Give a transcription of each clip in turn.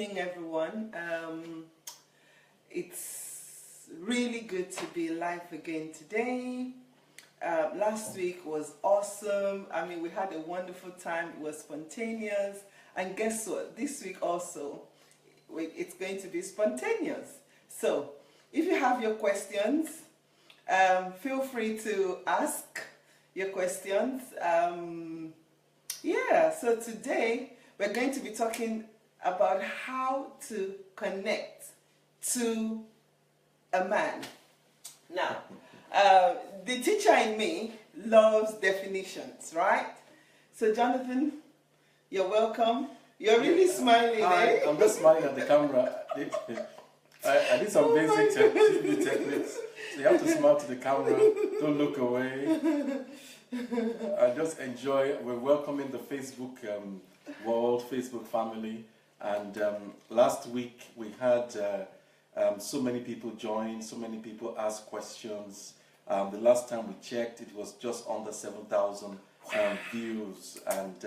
evening, everyone. It's really good to be live again today. Last week was awesome. I mean, we had a wonderful time. It was spontaneous. And guess what? This week also, it's going to be spontaneous. So, if you have your questions, feel free to ask your questions. So today we're going to be talking about how to connect to a man. Now, the teacher in me loves definitions, right? So Jonathan, you're welcome. You're really smiling, Hi, eh? I'm just smiling at the camera. I did some basic techniques. So you have to smile to the camera, don't look away. I just enjoy, we're welcoming the Facebook world, Facebook family. And last week we had so many people join, so many people ask questions. The last time we checked, it was just under 7,000 views, and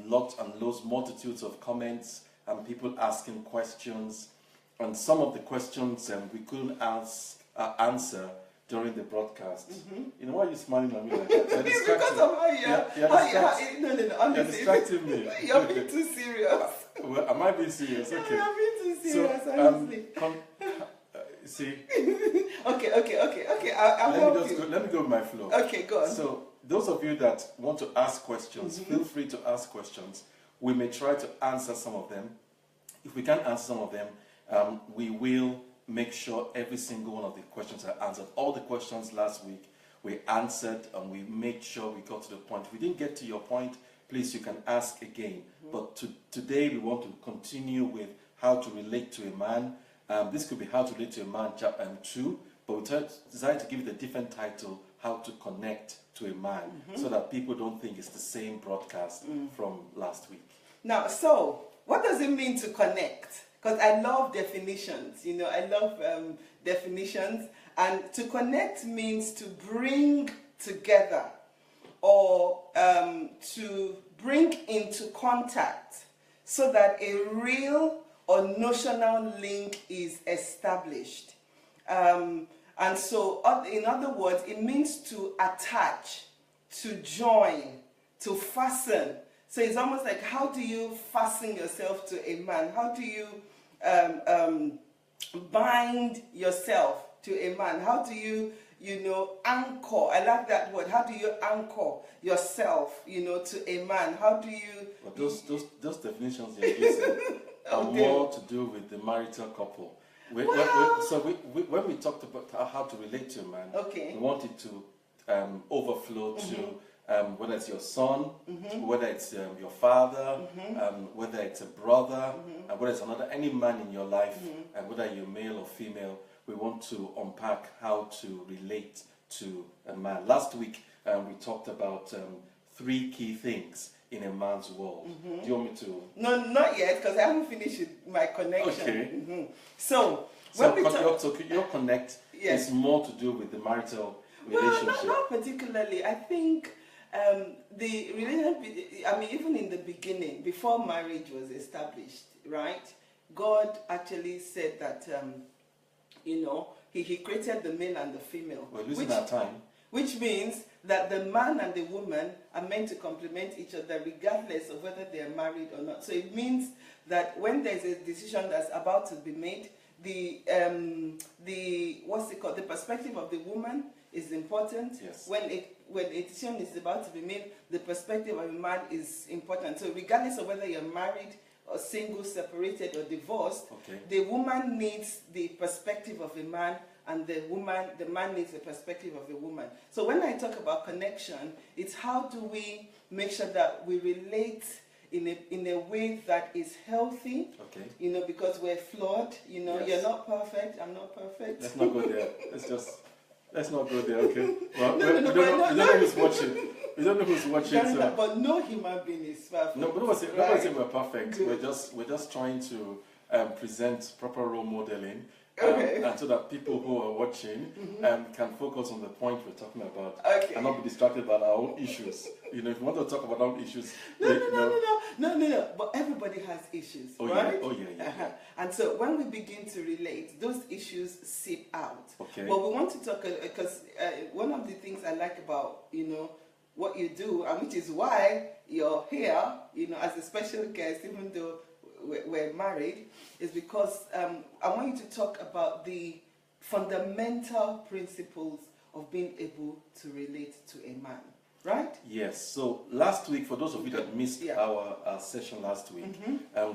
lots and loads, multitudes of comments, and people asking questions. And some of the questions we couldn't answer during the broadcast. Mm-hmm. You know why you're smiling at me like that? It's because of how You're distracting me. You're being too serious. Well, am I being serious? Okay. You're being too serious, So, honestly. See. Okay. I'll help you. Let me go with my flow. Okay, go on. So, those of you that want to ask questions, feel free to ask questions. We may try to answer some of them. If we can't answer some of them, we will make sure every single one of the questions are answered. All the questions last week we answered, and we made sure we got to the point. If we didn't get to your point, please, you can ask again. But today we want to continue with how to relate to a man. This could be how to relate to a man, chapter 2, but we decided to give it a different title, how to connect to a man, so that people don't think it's the same broadcast from last week. Now, so what does it mean to connect? Because I love definitions, I love definitions. And to connect means to bring together, or to bring into contact, so that a real or notional link is established. And so, in other words, it means to attach, to join, to fasten. So it's almost like, how do you fasten yourself to a man? How do you bind yourself to a man? How do you, anchor? I like that word. How do you anchor yourself, to a man? How do you... But those definitions you're using are more to do with the marital couple. When we talked about how to relate to a man, we wanted to overflow to whether it's your son, whether it's your father, whether it's a brother, and whether it's any man in your life, and whether you're male or female. We want to unpack how to relate to a man. Last week we talked about 3 key things in a man's world. Do you want me to? No, not yet, because I haven't finished my connection. Okay. So your connect is more to do with the marital relationship. Well, not particularly. I think the relationship, even in the beginning, before marriage was established, right? God actually said that, he created the male and the female. We're losing our time. Which means that the man and the woman are meant to complement each other regardless of whether they are married or not. So it means that when there's a decision that's about to be made, the perspective of the woman is important. Yes. When a decision is about to be made, the perspective of a man is important. So regardless of whether you're married or single, separated or divorced, the woman needs the perspective of a man, and the man needs the perspective of a woman. So when I talk about connection, it's how do we make sure that we relate in a way that is healthy, because we're flawed, Yes. You're not perfect, I'm not perfect. Let's not go there. Let's not go there, okay? Well, we don't know who's watching. We don't know who's watching. But no human being is perfect. No, but nobody say we're perfect. Good. We're just trying to present proper role modeling. Okay. And so that people who are watching can focus on the point we're talking about Okay. and not be distracted by our own issues. You know, if you want to talk about our own issues, No. But everybody has issues, right? Yeah. And so when we begin to relate, those issues seep out. Okay. But we want to talk because one of the things I like about what you do, and which is why you're here, as a special guest, even though we're married, is because I want you to talk about the fundamental principles of being able to relate to a man, right? Yes. So last week, for those of you that missed our session last week,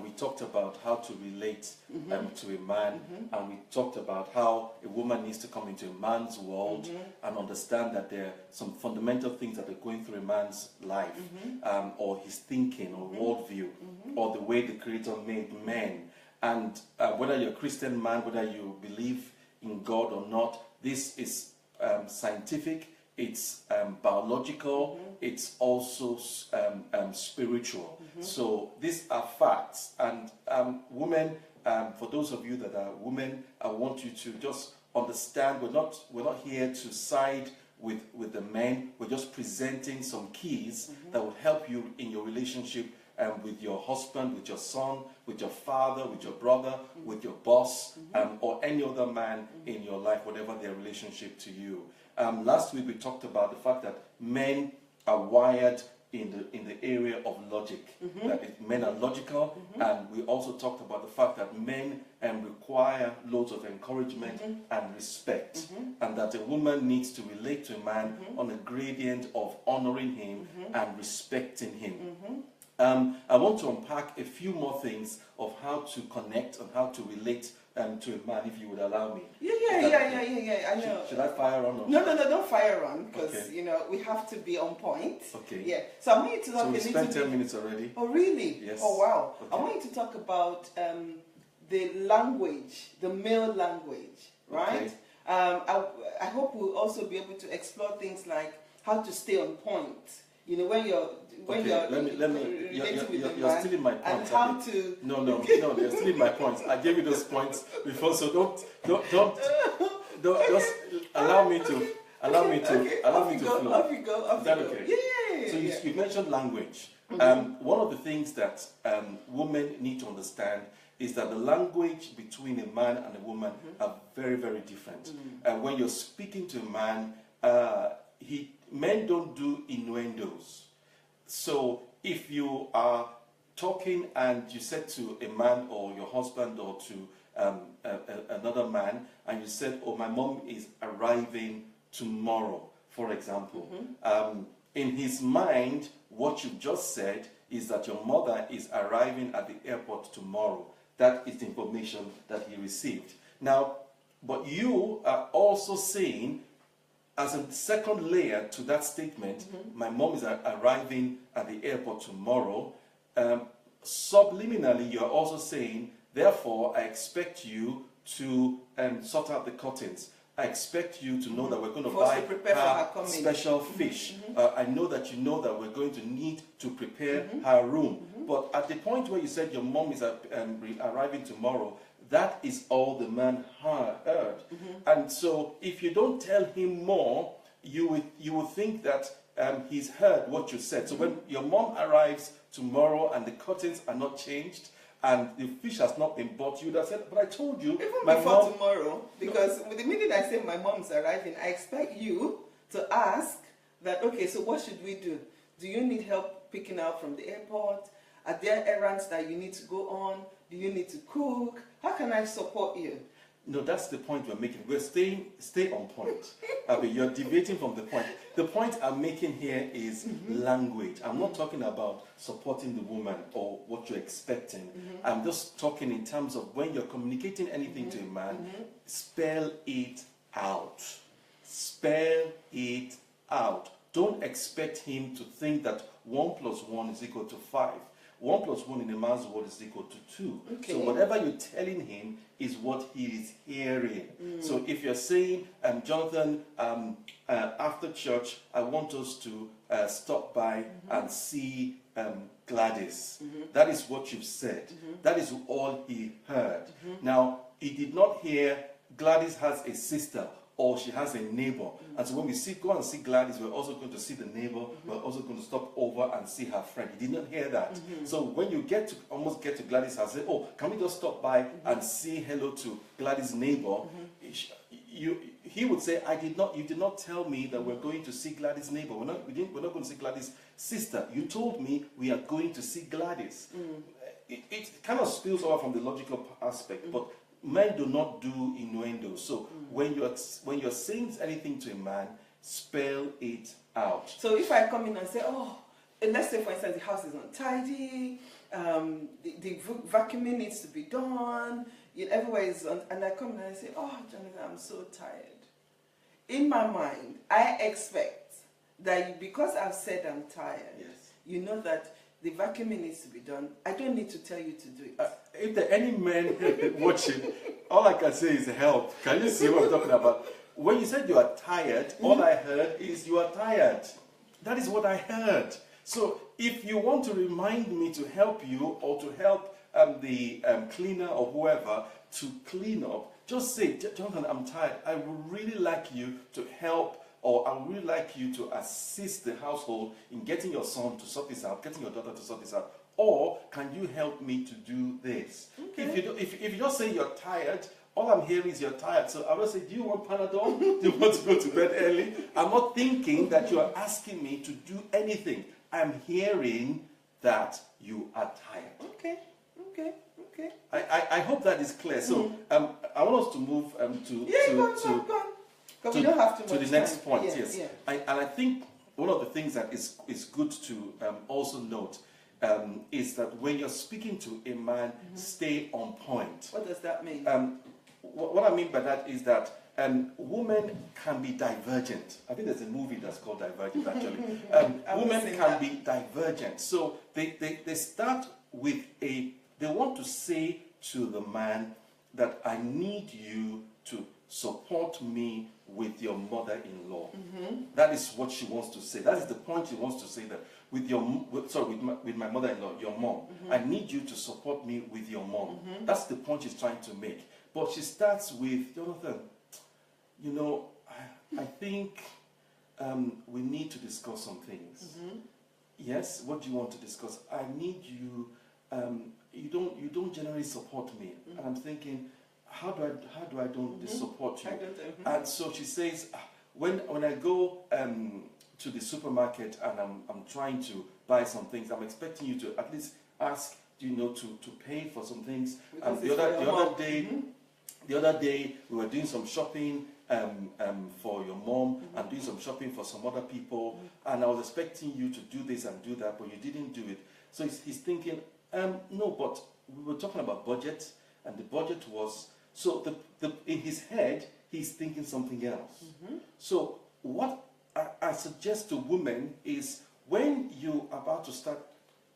we talked about how to relate to a man, and we talked about how a woman needs to come into a man's world and understand that there are some fundamental things that are going through a man's life, or his thinking, or worldview, or the way the Creator made men. And whether you're a Christian man, whether you believe in God or not, this is scientific. It's biological, it's also spiritual. So these are facts. And women, for those of you that are women, I want you to just understand we're not here to side with the men. We're just presenting some keys that will help you in your relationship with your husband, with your son, with your father, with your brother, with your boss, or any other man in your life, whatever their relationship to you. Last week we talked about the fact that men are wired in the area of logic. That men are logical, and we also talked about the fact that men require loads of encouragement and respect, and that a woman needs to relate to a man on a gradient of honoring him and respecting him. I want to unpack a few more things of how to connect and how to relate to a man, if you would allow me. Yeah. I know. Should I fire on? Or No, don't fire on, because we have to be on point. Okay. Yeah. So I want you to talk so a we little spent bit. 10 minutes already. Oh, really? Yes. Oh, wow. Okay. I want you to talk about the language, the male language, right? Okay. I hope we'll also be able to explore things like how to stay on point. When you're relating with the you're man, stealing my points. and how to No, you're stealing my points. I gave you those points before, so don't just allow me to flow. Off you go. Is that okay? Yeah. So you mentioned language. One of the things that women need to understand is that the language between a man and a woman are very, very different. When you're speaking to a man, men don't do innuendos. So if you are talking and you said to a man or your husband or to another man, and you said, "Oh, my mom is arriving tomorrow," for example, in his mind, what you just said is that your mother is arriving at the airport tomorrow. That is the information that he received. Now, but you are also saying, as a second layer to that statement, my mom is arriving at the airport tomorrow. Subliminally, you're also saying, therefore, I expect you to sort out the curtains. I expect you to know that we're going to buy her special fish. I know that you know that we're going to need to prepare her room. But at the point where you said your mom is arriving tomorrow, that is all the man heard. And so if you don't tell him more, you will think that he's heard what you said. So when your mom arrives tomorrow and the curtains are not changed, and the fish has not been bought, you would have said, "But I told you." Even before tomorrow, because the minute I say my mom's arriving, I expect you to ask that, okay, so what should we do? Do you need help picking out from the airport? Are there errands that you need to go on? Do you need to cook? How can I support you? No, that's the point we're making. We're stay on point. Abbiih, you're deviating from the point. The point I'm making here is language. I'm not talking about supporting the woman or what you're expecting. I'm just talking in terms of when you're communicating anything to a man, spell it out. Spell it out. Don't expect him to think that 1 + 1 is equal to 5. 1 + 1 in a man's world is equal to 2. Okay. So whatever you're telling him is what he is hearing. So if you're saying, Jonathan, after church, I want us to stop by and see Gladys. That is what you've said. That is all he heard. Now, he did not hear Gladys has a sister or she has a neighbor. And so when we go and see Gladys, we're also going to see the neighbor, we're also going to stop over and see her friend. He did not hear that. So when you almost get to Gladys' house, say, oh, can we just stop by and say hello to Gladys' neighbor? He would say, you did not tell me that we're going to see Gladys' neighbor. We're not going to see Gladys' sister. You told me we are going to see Gladys. It kind of spills over from the logical aspect, but men do not do innuendo. So when you're saying anything to a man, spell it out. So if I come in and say, oh, and let's say for instance the house is untidy, the vacuuming needs to be done, everywhere is on, and I come in and I say, oh, Jonathan, I'm so tired. In my mind, I expect that because I've said I'm tired, you know that the vacuuming needs to be done. I don't need to tell you to do it. If there are any men watching, all I can say is help. Can you see what I'm talking about? When you said you are tired, all I heard is you are tired. That is what I heard. So if you want to remind me to help you or to help the cleaner or whoever to clean up, just say, Jonathan, I'm tired. I would really like you to help, or I would really like you to assist the household in getting your son to sort this out, getting your daughter to sort this out. Or can you help me to do this? Okay. If you just say you're tired, all I'm hearing is you're tired. So I will say, do you want Panadol? Do you want to go to bed early? I'm not thinking that you are asking me to do anything. I'm hearing that you are tired. Okay. I hope that is clear. So I want us to move Because we don't have to the next point. Yes. And I think one of the things that is good to also note is that when you're speaking to a man, stay on point. What does that mean? What I mean by that is that women can be divergent. I think there's a movie that's called Divergent, actually. Women can be divergent. So they start with they want to say to the man that I need you to support me with your mother-in-law. That is what she wants to say. That is the point she wants to say, that with my mother-in-law, your mom. I need you to support me with your mom. That's the point she's trying to make. But she starts with, Jonathan, I think we need to discuss some things. Yes, what do you want to discuss? I need you. You don't generally support me, and I'm thinking, how do I don't support you? And so she says, when I go to the supermarket and I'm trying to buy some things, I'm expecting you to at least ask, to pay for some things. The other day we were doing some shopping for your mom and doing some shopping for some other people, and I was expecting you to do this and do that, but you didn't do it. So he's thinking, no, but we were talking about budget, and the budget was, so in his head, he's thinking something else. So what I suggest to women is, when you're about to start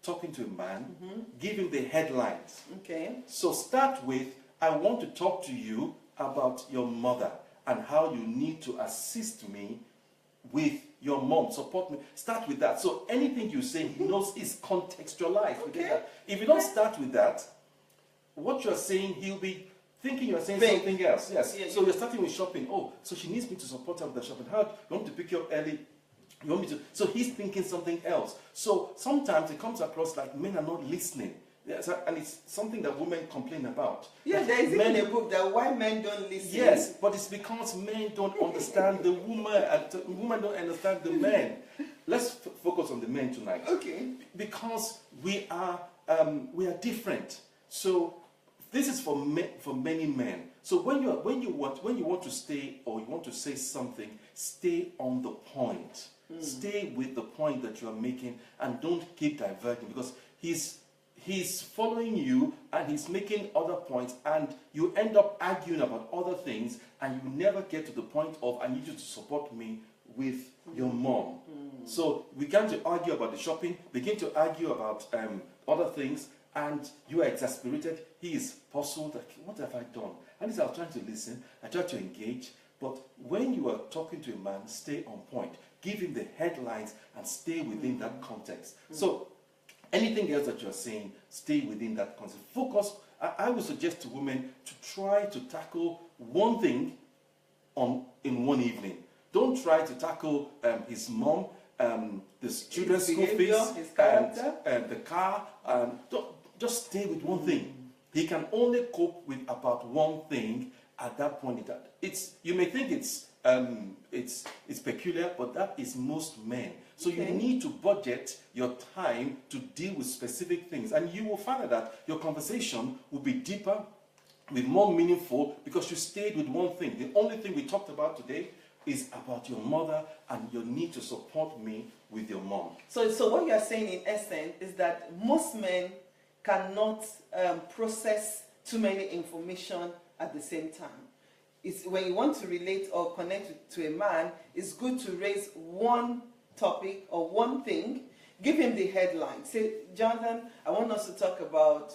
talking to a man, give him the headlines. Okay. So start with, I want to talk to you about your mother and how you need to assist me with your mom, support me. Start with that. So anything you say, he knows is contextualized. Okay. If you don't start with that, what you're saying, he'll be thinking you're saying something else. Yes. So you're starting with shopping. Oh, so she needs me to support her with the shopping. How, you want me to pick you up early? You want me to? So he's thinking something else. So sometimes it comes across like men are not listening. Yes, and it's something that women complain about. Yeah, there is even a book that why men don't listen. Yes, but it's because men don't understand the woman and women don't understand the men. Let's focus on the men tonight. Okay. Because we are different. So this is for many men. So when you want to stay or you want to say something, stay on the point. Stay with the point that you are making and don't keep diverting, because he's following you and he's making other points, and you end up arguing about other things, and you never get to the point of, I need you to support me with your mom. So we began to argue about the shopping, begin to argue about other things, and you are exasperated. He is puzzled, like, what have I done? And I was trying to listen, I tried to engage, but when you are talking to a man, stay on point. Give him the headlines and stay within that context. So anything else that you're saying, stay within that concept. Focus I would suggest to women to try to tackle one thing in one evening. Don't try to tackle his mom, the children's school fees, his character, and the car. Just stay with one thing. He can only cope with about one thing at that point. You may think it's peculiar, but that is most men. So you need to budget your time to deal with specific things, and you will find that your conversation will be deeper, be more meaningful, because you stayed with one thing. The only thing we talked about today is about your mother and your need to support me with your mom. So what you are saying in essence is that most men cannot process too many information at the same time. It's when you want to relate or connect to a man, it's good to raise one topic or one thing, give him the headline. Say, Jonathan, I want us to talk about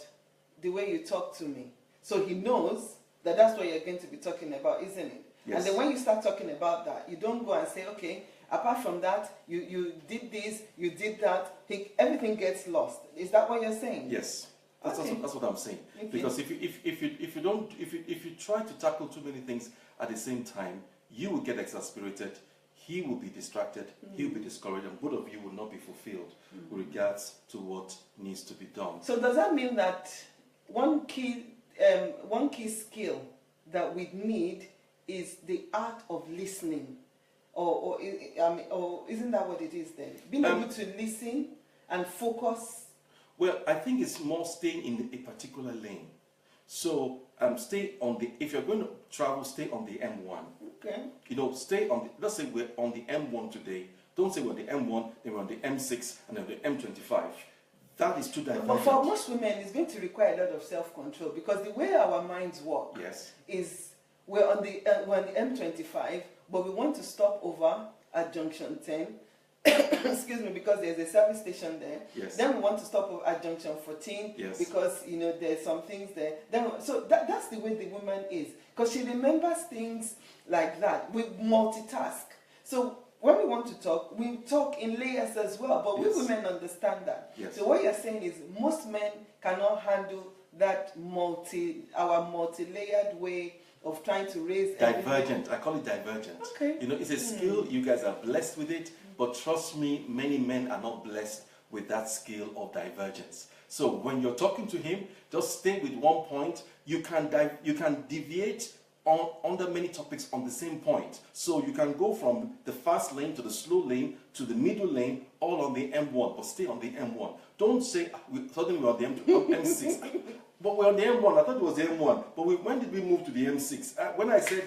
the way you talk to me. So he knows that that's what you're going to be talking about, isn't it? Yes. And then when you start talking about that, you don't go and say, okay, apart from that, you did this, you did that. Everything gets lost. Is that what you're saying? Yes. That's what I'm saying. Okay. Because if you try to tackle too many things at the same time, you will get exasperated. He will be distracted. He will be discouraged, and both of you will not be fulfilled with regards to what needs to be done. So does that mean that one key skill that we need is the art of listening, or isn't that what it is then? Being able to listen and focus. Well, I think it's more staying in a particular lane. So if you're going to travel, stay on the M1. Okay. Stay on let's say we're on the M1 today. Don't say we're on the M1, then we're on the M6, and then the M25. That is too divergent. But for most women, it's going to require a lot of self-control, because the way our minds work is we're on the M25, but we want to stop over at junction 10. Excuse me, because there's a service station there. Yes. Then we want to stop at junction 14 because there's some things there. So that's the way the woman is, because she remembers things like that. We multitask. So when we want to talk, we talk in layers as well. But we women understand that. Yes. So what you're saying is most men cannot handle that our multi-layered way of trying to raise divergent. everything. I call it divergent. Okay. It's a skill. You guys are blessed with it, but trust me, many men are not blessed with that skill of divergence. So when you're talking to him, just stay with one point. You can deviate under many topics on the same point. So you can go from the fast lane to the slow lane to the middle lane, all on the M1, but stay on the M1. Don't say suddenly we're on the M6. But we're on the M1. I thought it was the M1. But when did we move to the M6? When I said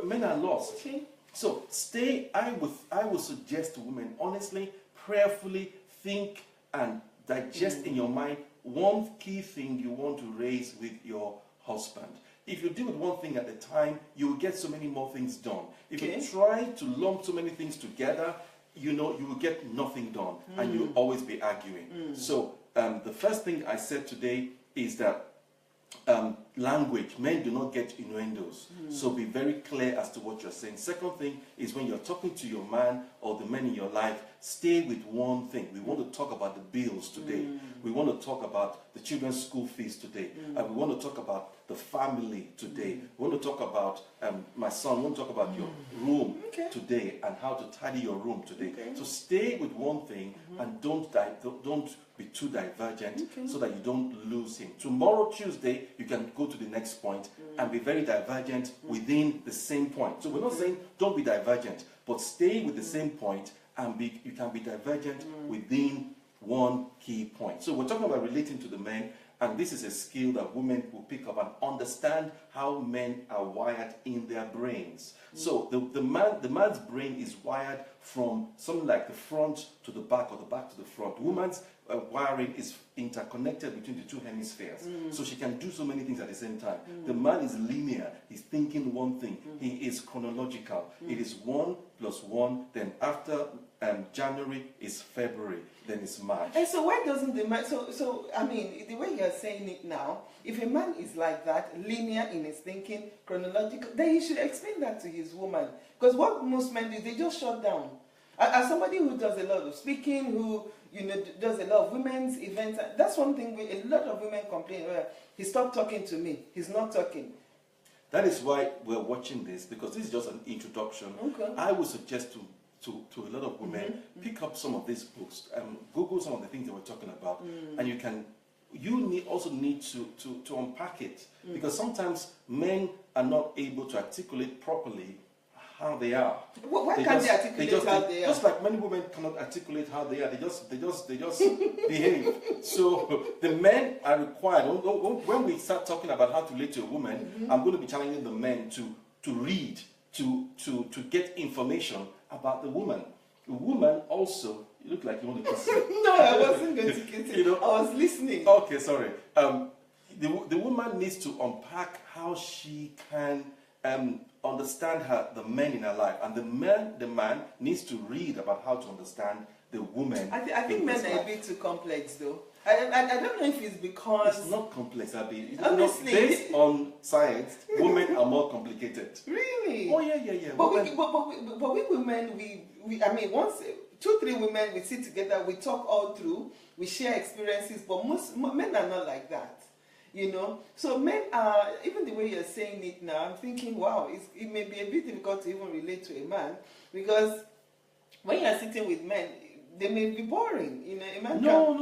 men are lost. Okay. So stay. I would suggest to women, honestly, prayerfully think and digest in your mind one key thing you want to raise with your husband. If you deal with one thing at a time, you will get so many more things done. If you try to lump so many things together, you will get nothing done, and you'll always be arguing. So the first thing I said today is that language, men do not get innuendos. So be very clear as to what you're saying. Second thing is, when you're talking to your man or the men in your life, stay with one thing. We want to talk about the bills today. We want to talk about the children's school fees today. And we want to talk about the family today. We want to talk about my son. We want to talk about your room today and how to tidy your room today. So stay with one thing and don't be too divergent so that you don't lose him. Tomorrow, Tuesday, you can go to the next point and be very divergent within the same point. So we're not saying don't be divergent, but stay with the same point and you can be divergent within one key point. So we're talking about relating to the men, and this is a skill that women will pick up and understand how men are wired in their brains. So the man's brain is wired from something like the front to the back or the back to the front. Woman's wiring is interconnected between the two hemispheres. So she can do so many things at the same time. The man is linear. He's thinking one thing. He is chronological. It is 1 + 1. Then after January is February. Then it's March. And so why doesn't the man, so I mean, the way you're saying it now, if a man is like that, linear in his thinking, chronological, then he should explain that to his woman. Because what most men do, they just shut down. As somebody who does a lot of speaking, who does a lot of women's events, that's one thing a lot of women complain. Well, he stopped talking to me. He's not talking. That is why we're watching this, because this is just an introduction. Okay. I would suggest to a lot of women, pick up some of these books and Google some of the things that we're talking about, and you also need to unpack it, because sometimes men are not able to articulate properly how they are. Why can't they articulate how they are? Just like many women cannot articulate how they are, they just behave. So the men are required. When we start talking about how to relate to a woman, I'm going to be challenging the men to read, to get information about the woman. The woman also. You look like you want to kiss it. No, I wasn't going to kiss it. I was listening. Okay, sorry. The woman needs to unpack how she can understand the men in her life, and the man needs to read about how to understand the woman. I think men are a bit too complex, though. I don't know if it's because it's not complex, Abby. Honestly, based on science, women are more complicated. Really? Oh yeah. But we women, I mean, once 2-3 women, we sit together, we talk all through, we share experiences. But most men are not like that. So men are, even the way you're saying it now, I'm thinking, wow, it may be a bit difficult to even relate to a man, because when you're sitting with men, they may be boring. A man No,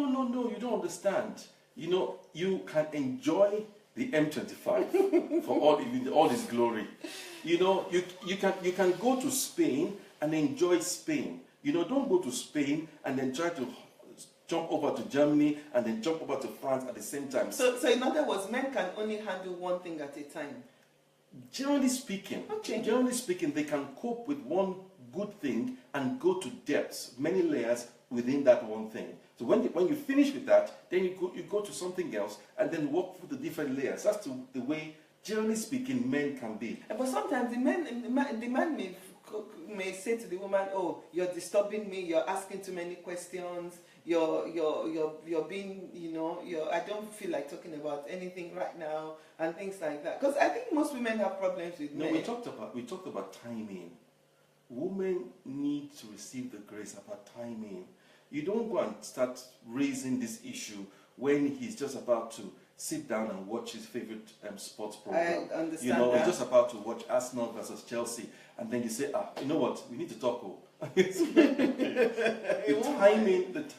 you don't understand. You can enjoy the M25 for all its glory. You can go to Spain and enjoy Spain. Don't go to Spain and then try to jump over to Germany and then jump over to France at the same time. So in other words, men can only handle one thing at a time. Generally speaking, they can cope with one good thing and go to depths, many layers within that one thing. So when you finish with that, then you go to something else and then walk through the different layers. That's the way, generally speaking, men can be. But sometimes the man may say to the woman, "Oh, you're disturbing me. You're asking too many questions. You're being, I don't feel like talking about anything right now," and things like that. Because I think most women have problems with men. No, we talked about timing. Women need to receive the grace about timing. You don't go and start raising this issue when he's just about to sit down and watch his favorite sports program. I understand that. He's just about to watch Arsenal versus Chelsea, and then you say, you know what, we need to talk. The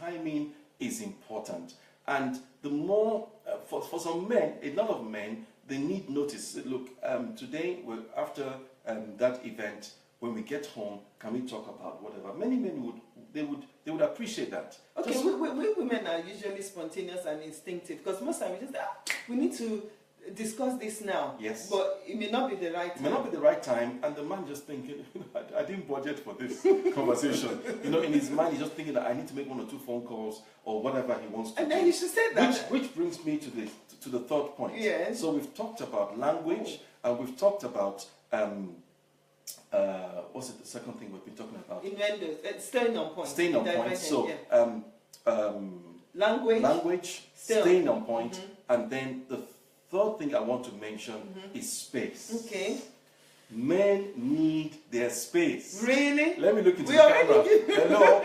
timing is important, and the more for some men, a lot of men, they need notice. Look, today after that event, when we get home, can we talk about whatever? Many men would appreciate that. Okay, we women are usually spontaneous and instinctive, because most times we just we need to discuss this now. Yes. But it may not be the right time. It may not be the right time, and the man just thinking, I didn't budget for this conversation. In his mind, he's just thinking that I need to make 1 or 2 phone calls or whatever he wants to. And then he should say that. Which brings me to the third point. Yes. So we've talked about language, and we've talked about what's the second thing we've been talking about? Innuendos. Staying on point. Staying on point. So language, staying on point, and then the third thing I want to mention is space. Okay. Men need their space. Really? Let me look into the camera. Hello.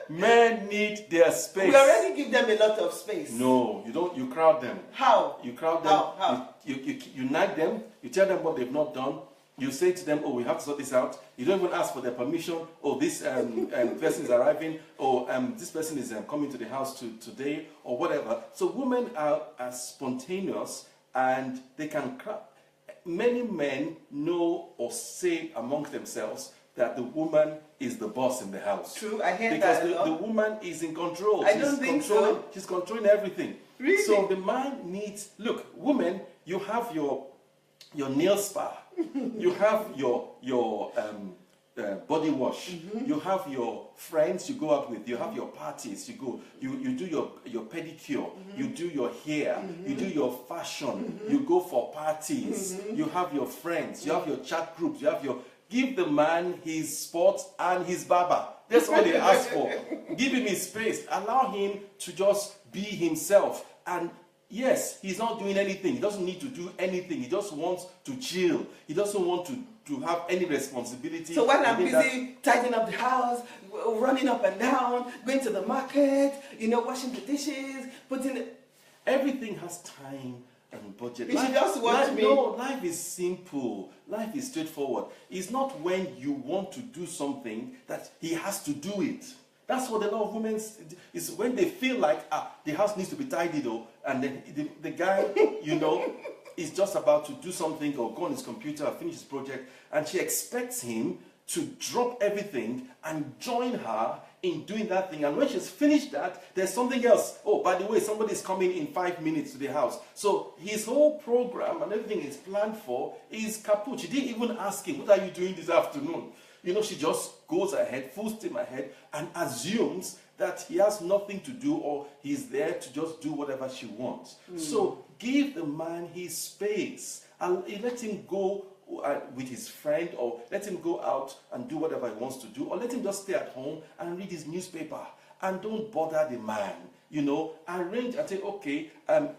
Men need their space. We already give them a lot of space. No, you don't. You crowd them. How? You crowd them. How? You nag them. You tell them what they've not done. You say to them, "Oh, we have to sort this out." You don't even ask for their permission. Oh, this person is arriving. Oh, this person is coming to the house today, or whatever. So women are spontaneous, and they can. Many men know or say amongst themselves that the woman is the boss in the house. True, I hear because that. Because the woman is in control. I don't think so. She's controlling everything. Really? So the man needs. Look, women, you have your nail spa. You have your body wash. You have your friends you go out with. You have your parties. You do your pedicure. You do your hair. You do your fashion. You go for parties. You have your friends. You have your chat groups. Give the man his sports and his barber. That's all they ask for. Give him his space. Allow him to just be himself. And yes, he's not doing anything. He doesn't need to do anything. He just wants to chill. He doesn't want to to have any responsibility. So when I'm busy tidying up the house, running up and down, going to the market, washing the dishes, everything has time and budget. You should just watch me. No, life is simple. Life is straightforward. It's not when you want to do something that he has to do it. That's what a lot of women is when they feel like the house needs to be tidied, and then the guy, is just about to do something or go on his computer or finish his project, and she expects him to drop everything and join her in doing that thing. And when she's finished that, there's something else. Oh, by the way, somebody's coming in 5 minutes to the house. So his whole program and everything is planned for is kaput. She didn't even ask him, what are you doing this afternoon? She just goes ahead, full steam ahead, and assumes that he has nothing to do or he's there to just do whatever she wants. So give the man his space and let him go with his friend, or let him go out and do whatever he wants to do, or let him just stay at home and read his newspaper, and don't bother the man. Arrange and say, okay,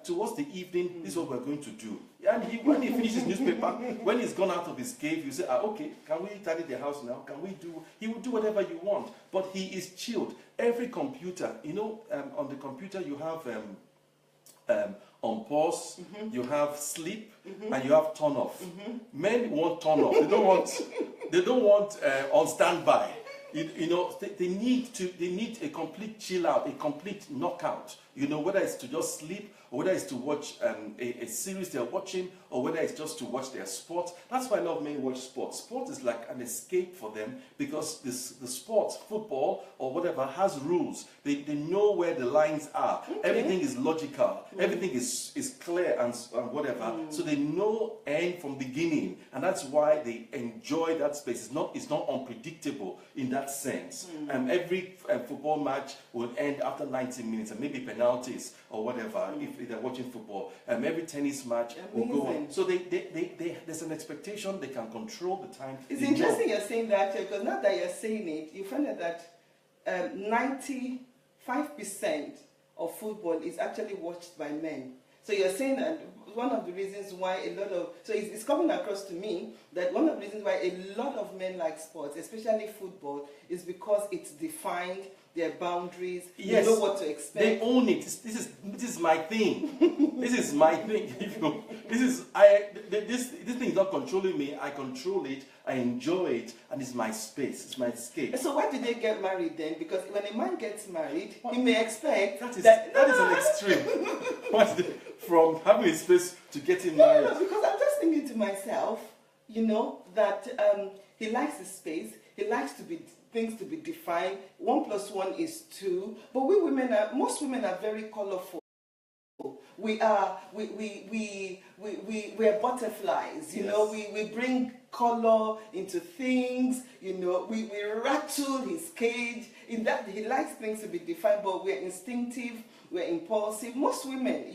towards the evening, this is what we're going to do. And when he finishes his newspaper, when he's gone out of his cave, you say, okay, can we tidy the house now? He will do whatever you want, but he is chilled. Every computer, on the computer you have on pause, you have sleep, and you have turn off. Men want turn off. They don't want on standby. They need a complete chill out, a complete knockout. Whether it's to just sleep, or whether it's to watch a series they're watching, or whether it's just to watch their sport. That's why a lot of men watch sports. Sport is like an escape for them, because the sport, football or whatever, has rules. They know where the lines are. Okay. Everything is logical. Everything is clear and whatever. So they know end from beginning, and that's why they enjoy that space. It's not unpredictable in that sense. Every football match will end after 90 minutes, and maybe penalties or whatever if they're watching football. Every tennis match will go on. So there's an expectation. They can control the time. It's interesting you're saying that, because now that you're saying it, you find out that 95% of football is actually watched by men. So you're saying that one of the reasons why it's coming across to me that one of the reasons why a lot of men like sports, especially football, is because it's defined, their boundaries, yes, you know what to expect. They own it. This is my thing. This is my thing. This thing is not controlling me. I control it. I enjoy it, and it's my space. It's my escape. So why did they get married then? Because when a man gets married, he may expect that is an extreme. From having a space to getting married. No, because I'm just thinking to myself, that he likes his space. He likes things to be defined. 1 + 1 is 2. But most women are very colorful. We are butterflies, yes. We bring color into things, we rattle his cage. In that he likes things to be defined, but we're instinctive, we're impulsive. Most women,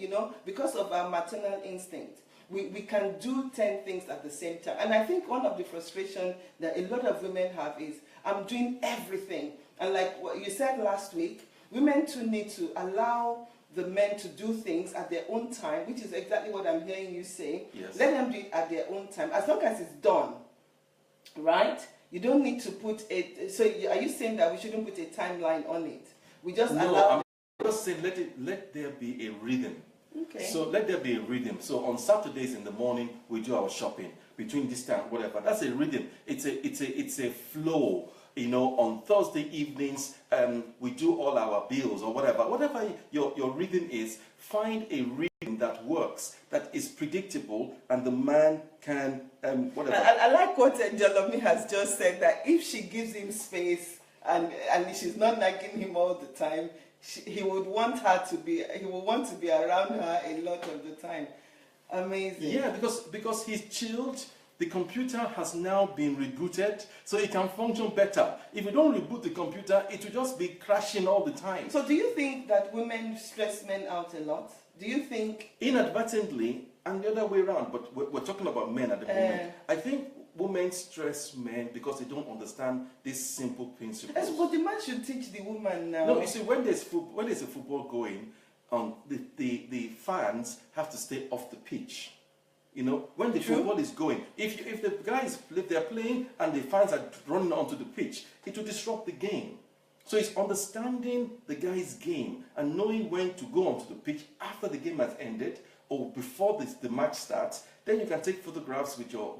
because of our maternal instinct, we can do 10 things at the same time. And I think one of the frustrations that a lot of women have is, I'm doing everything. And like what you said last week, women too need to allow the men to do things at their own time, which is exactly what I'm hearing you say. Yes. Let them do it at their own time, as long as it's done, right? You don't need to put it. So are you saying that we shouldn't put a timeline on it? We just allow. I'm just saying let there be a rhythm. Okay. So let there be a rhythm. So on Saturdays in the morning we do our shopping between this time, whatever. That's a rhythm. It's a flow. On Thursday evenings, we do all our bills or whatever. Whatever your rhythm is, find a rhythm that works, that is predictable, and the man can whatever. I like what Jalomi has just said, that if she gives him space and she's not nagging him all the time, he would want to be around her a lot of the time. Amazing. Yeah, because he's chilled. The computer has now been rebooted, so it can function better. If you don't reboot the computer, it will just be crashing all the time. So do you think that women stress men out a lot? Do you think... Inadvertently, and the other way around, but we're talking about men at the moment. I think women stress men because they don't understand these simple principles. Yes, but the man should teach the woman now. No, you see, when there's a football going on, the fans have to stay off the pitch. You know, when the football is going, if the guys, if they're playing and the fans are running onto the pitch, it will disrupt the game. So it's understanding the guy's game and knowing when to go onto the pitch after the game has ended or before the match starts. Then you can take photographs with your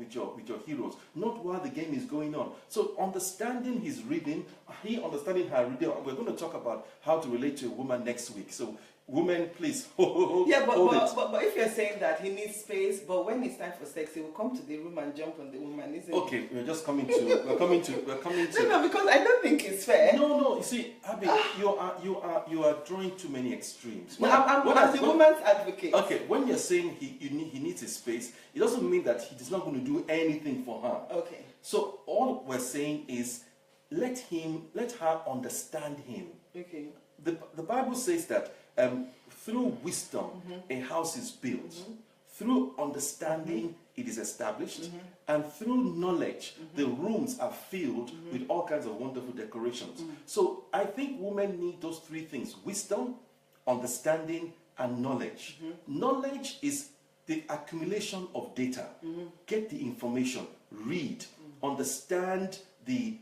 heroes, not while the game is going on. So understanding his reading, he understanding her reading. We're going to talk about how to relate to a woman next week. So women, please hold it. But if you're saying that he needs space, but when it's time for sex, he will come to the room and jump on the woman, isn't it? Okay, we're coming to. No, because I don't think it's fair. No. You see, Abbiih, you are drawing too many extremes. I'm a woman's advocate. Okay, when you're saying he needs his space, it doesn't mean that he's not going to do anything for her. Okay. So all we're saying is, let her understand him. Okay. The Bible says that through wisdom a house is built, through understanding it is established, and through knowledge the rooms are filled with all kinds of wonderful decorations. So I think women need those three things: wisdom, understanding, and knowledge. Knowledge is the accumulation of data. Get the information, read, understand the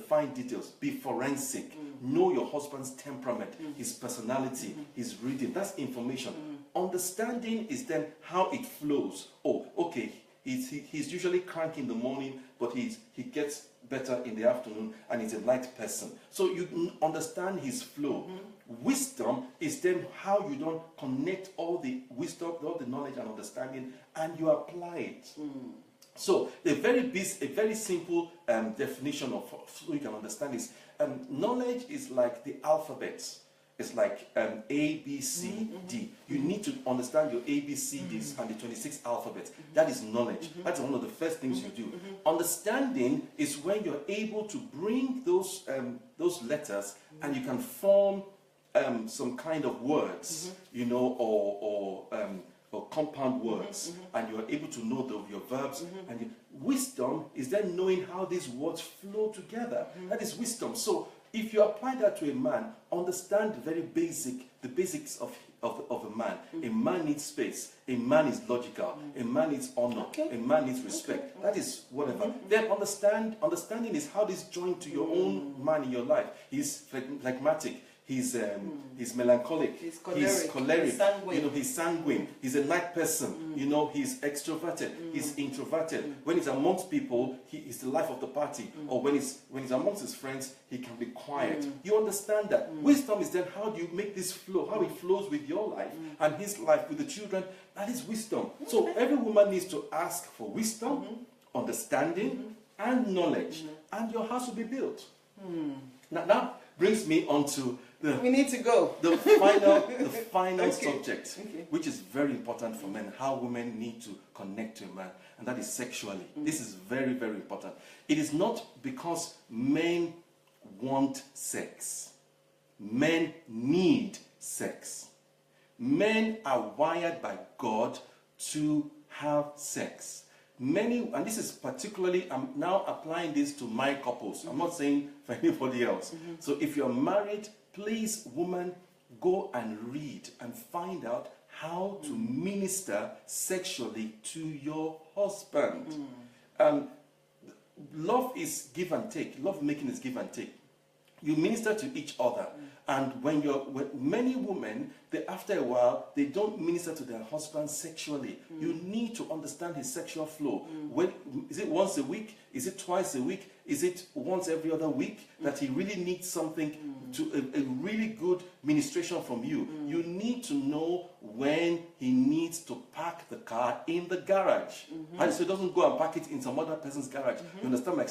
fine details, be forensic, know your husband's temperament, his personality, his reading. That's information. Understanding is then how it flows. Oh, okay, he's usually cranky in the morning, but he gets better in the afternoon, and he's a light person. So you understand his flow. Wisdom is then how you don't connect all the wisdom, all the knowledge and understanding, and you apply it. So a very simple definition of so you can understand is knowledge is like the alphabet. It's like A, B, C, D. You need to understand your A, B, C, Ds and the 26 alphabet. That is knowledge. That's one of the first things you do. Understanding is when you're able to bring those letters and you can form some kind of words, you know, or compound words, and you are able to know your verbs. And wisdom is then knowing how these words flow together. That is wisdom. So if you apply that to a man, understand the basics of a man. A man needs space. A man is logical. A man needs honor. A man needs respect. That is whatever. Then understanding is how this join to your own man in your life. He's phlegmatic. He's melancholic. He's choleric. He's sanguine. You know, he's sanguine. He's a night person. You know, he's extroverted. He's introverted. When he's amongst people, he's the life of the party. Or when he's amongst his friends, he can be quiet. You understand that. Wisdom is then how do you make this flow? How it flows with your life and his life with the children. That is wisdom. So every woman needs to ask for wisdom, understanding, and knowledge, and your house will be built. Now brings me on to we need to go. The final subject, which is very important for men, how women need to connect to a man, and that is sexually. This is very, very important. It is not because men want sex. Men need sex. Men are wired by God to have sex. Many, and this is particularly, I'm now applying this to my couples. I'm not saying for anybody else. So if you're married, please, woman, go and read and find out how to minister sexually to your husband. Love is give and take. Love making is give and take. You minister to each other. And when many women, after a while, they don't minister to their husband sexually. You need to understand his sexual flow. Is it once a week? Is it twice a week? Is it once every other week that he really needs something, a really good ministration from you? You need to know when he needs to park the car in the garage. And so he doesn't go and park it in some other person's garage. You understand my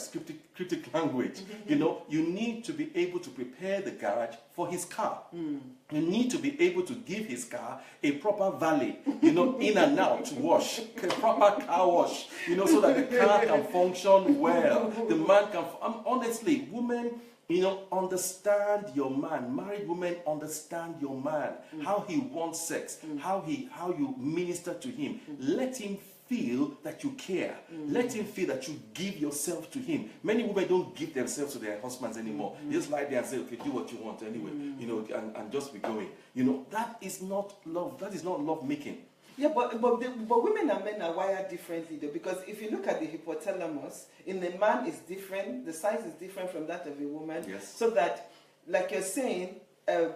cryptic language? You know, you need to be able to prepare the garage for his car. You need to be able to give his car a proper valet, you know, in and out to wash, a proper car wash, you know, so that the car can function well. The man can, honestly, women, you know, understand your man. Married women understand your man, how he wants sex, how you minister to him. Let him feel that you care. Let him feel that you give yourself to him. Many women don't give themselves to their husbands anymore. They just lie there and say, okay, do what you want anyway, you know, and just be going. You know, that is not love. That is not love making. Yeah, but women and men are wired differently though, because if you look at the hypothalamus, in the man is different, the size is different from that of a woman. Yes. So that, like you're saying,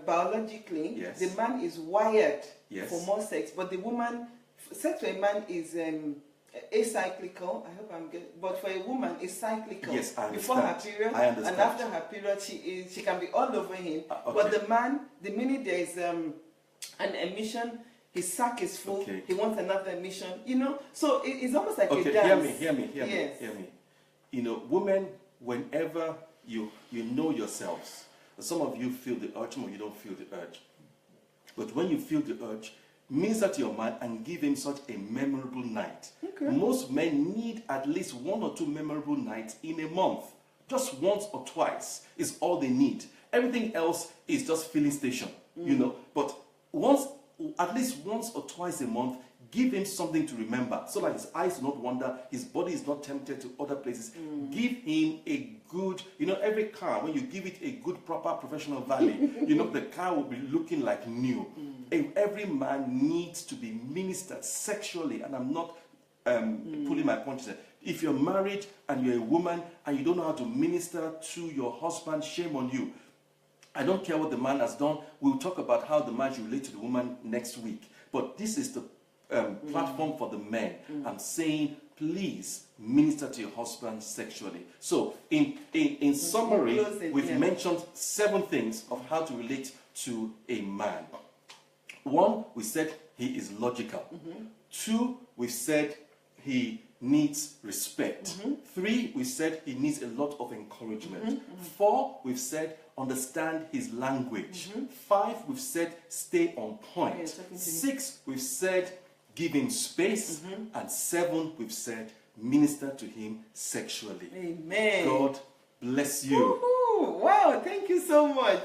biologically, Yes. the man is wired Yes. for more sex, but the woman, sex for a man is acyclical. I hope I'm getting, but for a woman, it's cyclical. Yes, I understand. Before her period, I understand. and after her period, she can be all over him. Okay. But the man, the minute there is an emission, his sack is full. Okay. He wants another emission. You know, so it's almost like a Okay, dance. hear me. Yes. You know, women, whenever you know yourselves, some of you feel the urge, some of you don't feel the urge. But when you feel the urge, minister to your man and give him such a memorable night. Okay. Most men need at least 1 or 2 memorable nights in a month. Just once or twice is all they need. Everything else is just filling station, you know. But at least once or twice a month, give him something to remember, so that his eyes do not wander, his body is not tempted to other places. Give him a good, you know, every car, when you give it a good, proper, professional value, you know, the car will be looking like new. Every man needs to be ministered sexually, and I'm not pulling my punches. If you're married and you're a woman and you don't know how to minister to your husband, shame on you. I don't care what the man has done. We'll talk about how the man should relate to the woman next week. But this is the platform for the men. I'm saying, please minister to your husband sexually. So, in summary, we've mentioned 7 things of how to relate to a man. 1, we said he is logical. 2, we said he needs respect. 3, we said he needs a lot of encouragement. 4, we've said understand his language. 5, we've said stay on point. 6, we've said give him space. And 7, we've said minister to him sexually. Amen. God bless you. Woohoo! Wow, thank you so much.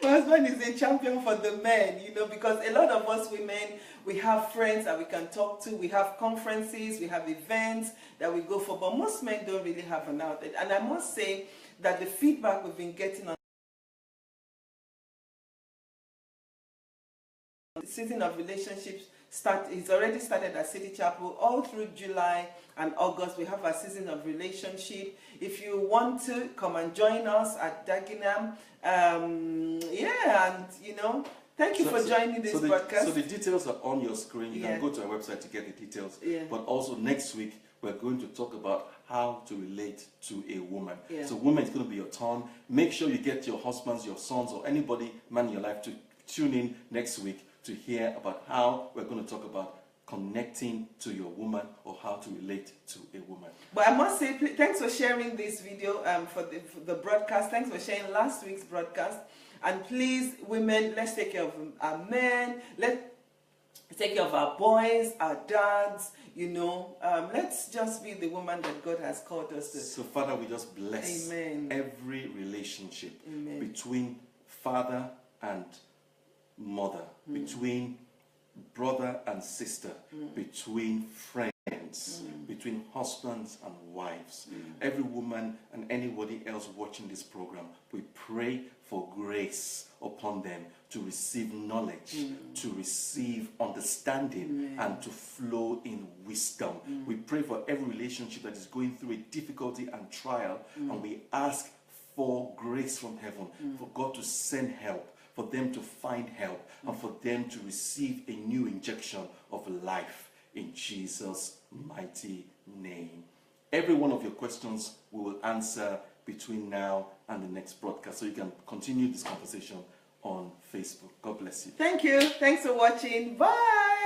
My husband is a champion for the men, you know, because a lot of us women, we have friends that we can talk to, we have conferences, we have events that we go for, but most men don't really have an outlet. And I must say that the feedback we've been getting on the season of relationships it's already started at City Chapel. All through July and August, we have a season of relationship. If you want to, come and join us at Dagenham. And you know, thank you for joining this podcast. So the details are on your screen. You can go to our website to get the details. But also next week, we're going to talk about how to relate to a woman. So woman, it's going to be your turn. Make sure you get your husbands, your sons, or anybody, man in your life, to tune in next week to hear about how we're going to talk about connecting to your woman, or how to relate to a woman. But I must say, thanks for sharing this video for the broadcast. Thanks for sharing last week's broadcast. And please, women, let's take care of our men. Let's take care of our boys, our dads, you know. Let's just be the woman that God has called us to. So, Father, we just bless every relationship between father and mother, between brother and sister, between friends, between husbands and wives. Every woman and anybody else watching this program, we pray for grace upon them to receive knowledge, to receive understanding, and to flow in wisdom. We pray for every relationship that is going through a difficulty and trial, and we ask for grace from heaven, for God to send help, for them to find help, and for them to receive a new injection of life in Jesus' mighty name. Every one of your questions we will answer between now and the next broadcast, so you can continue this conversation on Facebook. God bless you. Thank you. Thanks for watching. Bye.